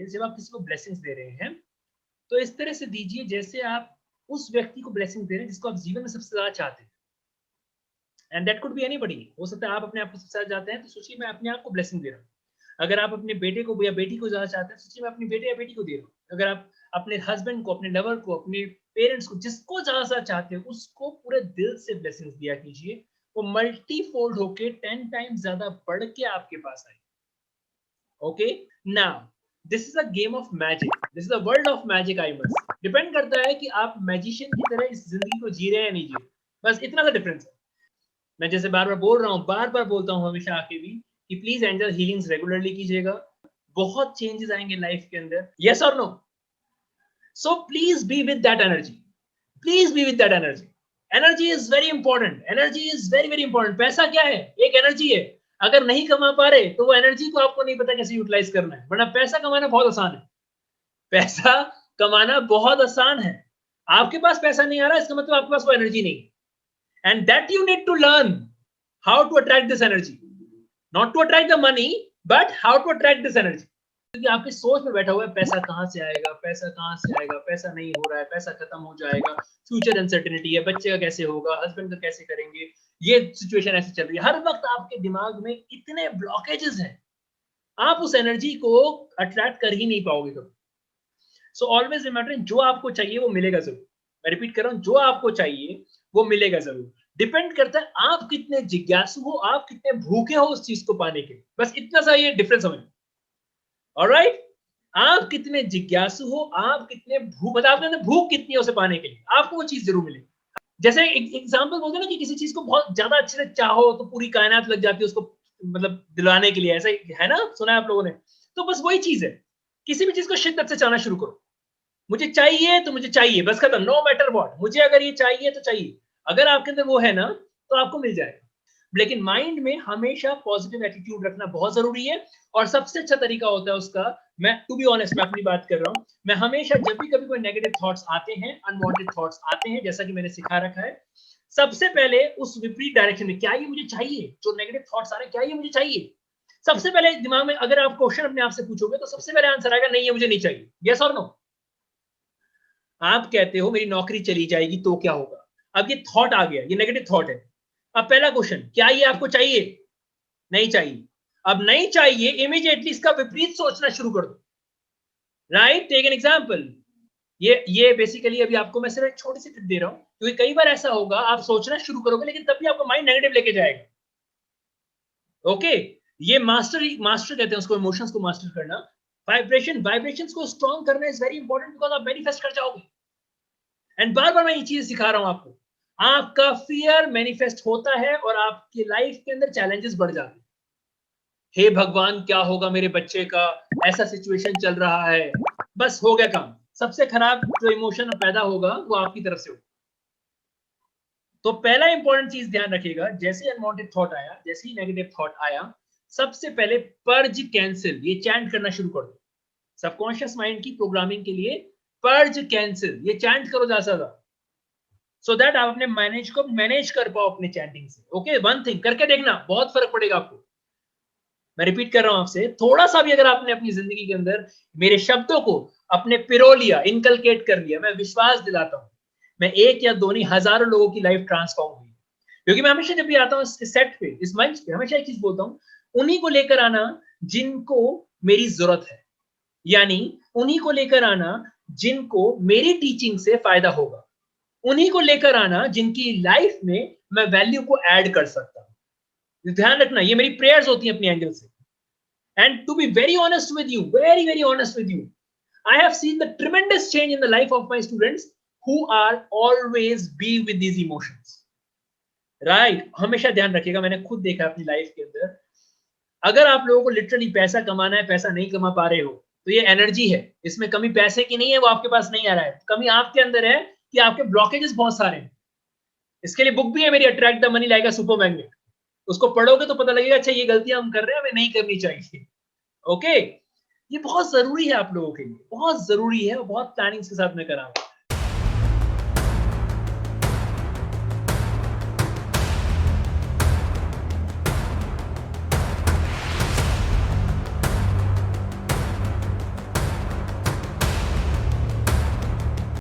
हैं, जब आप किसी को ब्लेसिंग्स दे रहे हैं तो इस तरह से दीजिए जैसे आप उस व्यक्ति को ब्लेसिंग दे रहे हैं जिसको आप जीवन में सबसे ज्यादा चाहते हैं। And that could be anybody. हो सकता है आप अपने आप को सबसे ज्यादा चाहते हैं, तो सोचिए मैं अपने आप को ब्लेसिंग दे रहा हूँ। अगर आप अपने बेटे को या बेटी को ज्यादा चाहते हैं, सोचिए मैं अपने बेटे या बेटी को दे रहा हूँ। अगर आप अपने हस्बैंड को, अपने लवर को, अपने पेरेंट्स को, जिसको ज्यादा ज्यादा चाहते हैं, उसको पूरे दिल से ब्लेसिंग्स दिया कीजिए। वो मल्टीफोल्ड होके 10 टाइम्स ज्यादा बढ़ के आपके पास आए। Okay, now this is a game of magic, this is a world of magic. I must depend करता है कि आप मैजिशियन की तरह इस जिंदगी को जी रहे हैं या नहीं जी रहे, बस इतना सा डिफरेंस है। मैं जैसे बार बार बोल रहा हूँ, बार बार बोलता हूँ हमेशा आके भी कि प्लीज एंजल हीलिंग्स रेगुलरली कीजिएगा, बहुत चेंजेस आएंगे लाइफ के अंदर। यस और no? So please be with that energy, please be with that energy. Energy is very important, energy is very very important. पैसा क्या है? एक एनर्जी है। अगर नहीं कमा पा रहे तो वो एनर्जी को आपको नहीं पता कैसे यूटिलाइज करना है, वरना पैसा कमाना बहुत आसान है। पैसा कमाना बहुत आसान है। आपके पास पैसा नहीं आ रहा, इसका मतलब आपके पास वो एनर्जी नहीं है। And that you need to learn how to attract this energy, not to attract the money, but how to attract this energy. क्योंकि आपकी सोच में बैठा हुआ है पैसा कहाँ से आएगा, पैसा कहाँ से आएगा, पैसा नहीं हो रहा है, पैसा खत्म हो जाएगा, फ्यूचर अनसर्टेनिटी है, बच्चे का कैसे होगा, हस्बैंड का कैसे करेंगे, ये सिचुएशन ऐसे चल रही है। हर वक्त आपके दिमाग में इतने ब्लॉकेजेस हैं, आप उस एनर्जी को अट्रैक्ट कर ही नहीं पाओगे कभी। सो ऑलवेज रिमेंबर, जो आपको चाहिए वो मिलेगा जरूर। मैं रिपीट कर रहा हूँ, जो आपको चाहिए वो मिलेगा जरूर। डिपेंड करता है आप कितने जिज्ञासु हो, आप कितने भूखे हो उस चीज को पाने के लिए, बस इतना सा ये डिफरेंस समझ। ऑलराइट, आप कितने जिज्ञासु हो, आप कितने मतलब आपके अंदर भूख कितनी है उसे पाने के लिए, आपको वो चीज जरूर मिलेगी। जैसे एग्जांपल बोलते हैं ना कि किसी चीज को बहुत ज्यादा अच्छे से चाहो तो पूरी कायनात लग जाती है उसको मतलब दिलाने के लिए, ऐसा है ना, सुना है आप लोगों ने? तो बस वही चीज है, किसी भी चीज को शिद्दत से चाहना शुरू करो। मुझे चाहिए तो मुझे चाहिए, बस खत्म, नो मैटर व्हाट, मुझे अगर ये चाहिए तो चाहिए। अगर आपके अंदर वो है ना तो आपको मिल जाएगा। लेकिन माइंड में हमेशा पॉजिटिव एटीट्यूड रखना बहुत जरूरी है, और सबसे अच्छा तरीका होता है उसका, मैं टू बी ऑनेस्ट मैं अपनी बात कर रहा हूं, मैं हमेशा जब भी कभी कोई नेगेटिव थॉट्स आते हैं, अनवांटेड थॉट्स आते हैं, जैसा कि मैंने सिखा रखा है, सबसे पहले उस विपरीत डायरेक्शन में, क्या ये मुझे चाहिए? जो नेगेटिव थॉट्स आ रहे हैं, क्या ये मुझे चाहिए? सबसे पहले दिमाग में अगर आप क्वेश्चन अपने आप से पूछोगे तो सबसे पहले आंसर आएगा नहीं, ये मुझे नहीं चाहिए। यस और नो? आप कहते हो मेरी नौकरी चली जाएगी तो क्या होगा? अब ये थॉट आ गया, ये नेगेटिव थॉट है। अब पहला क्वेश्चन, क्या ये आपको चाहिए? नहीं चाहिए। अब नहीं चाहिए, इमीडिएटली इसका विपरीत सोचना शुरू कर दो। Right, take an example. ये बेसिकली अभी आपको मैं सिर्फ एक छोटी सी टिप दे रहा हूं, क्योंकि कई बार ऐसा होगा आप सोचना शुरू करोगे लेकिन तब भी आपका माइंड नेगेटिव लेके जाएगा। ओके, ये मास्टर कहते हैं उसको, इमोशंस को मास्टर करना। वाइब्रेशंस को स्ट्रॉन्ग करना इज वेरी इंपॉर्टेंट, बिकॉज आप मैनिफेस्ट कर जाओगे। एंड बार बार मैं ये चीज सिखा रहा हूं आपको, आपका फियर मैनिफेस्ट होता है और आपकी लाइफ के अंदर चैलेंजेस बढ़ जाते हैं। हे भगवान, क्या होगा मेरे बच्चे का, ऐसा सिचुएशन चल रहा है, बस हो गया काम। सबसे खराब जो इमोशन पैदा होगा वो आपकी तरफ से होगा। तो पहला इंपॉर्टेंट चीज ध्यान रखिएगा, जैसे अनवांटेड थॉट आया, जैसे ही नेगेटिव थॉट आया, सबसे पहले पर्ज कैंसिल, ये चैंट करना शुरू कर दो। सबकॉन्शियस माइंड की प्रोग्रामिंग के लिए पर्ज कैंसिल, ये चैंट करो ज्यादा, सो दैट आप अपने मैनेज कर पाओ अपने चैंटिंग से। ओके, वन थिंग करके देखना, बहुत फर्क पड़ेगा आपको। मैं रिपीट कर रहा हूं आपसे, थोड़ा सा भी अगर आपने अपनी जिंदगी के अंदर मेरे शब्दों को अपने पिरो लिया, इनकलकेट कर लिया, मैं विश्वास दिलाता हूं, मैं एक या दो नहीं हजारों लोगों की लाइफ ट्रांसफॉर्म हुई। क्योंकि मैं हमेशा जब भी आता हूं इस सेट पे, इस मंच पे, हमेशा एक चीज बोलता हूं, उन्हीं को लेकर आना जिनको मेरी जरूरत है, यानी उन्हीं को लेकर आना जिनको मेरी टीचिंग से फायदा होगा, उन्हीं को लेकर आना जिनकी लाइफ में मैं वैल्यू को ऐड कर सकता हूं। ध्यान रखना, ये मेरी प्रेयर्स होती हैं अपनी एंगल से। And to be very honest with you, very, very honest with you, I have seen the tremendous change in the life of my students who are always be with these emotions. Right? हमेशा ध्यान रखिएगा, मैंने खुद देखा अपनी life के अंदर, अगर आप लोगों को लिटरली पैसा कमाना है, पैसा नहीं कमा पा रहे हो, तो ये एनर्जी है, इसमें कमी पैसे की नहीं है, वो आपके पास नहीं आ रहा है, कमी आपके अंदर है कि आपके ब्लॉकेजेस बहुत सारे हैं। इसके लिए बुक भी है मेरी, attract the money like a super magnet. उसको पढ़ोगे तो पता लगेगा अच्छा ये गलतियां हम कर रहे हैं, हमें नहीं करनी चाहिए। ओके, ये बहुत जरूरी है आप लोगों के लिए, बहुत जरूरी है, और बहुत प्लानिंग के साथ मैं कर रहा हूं।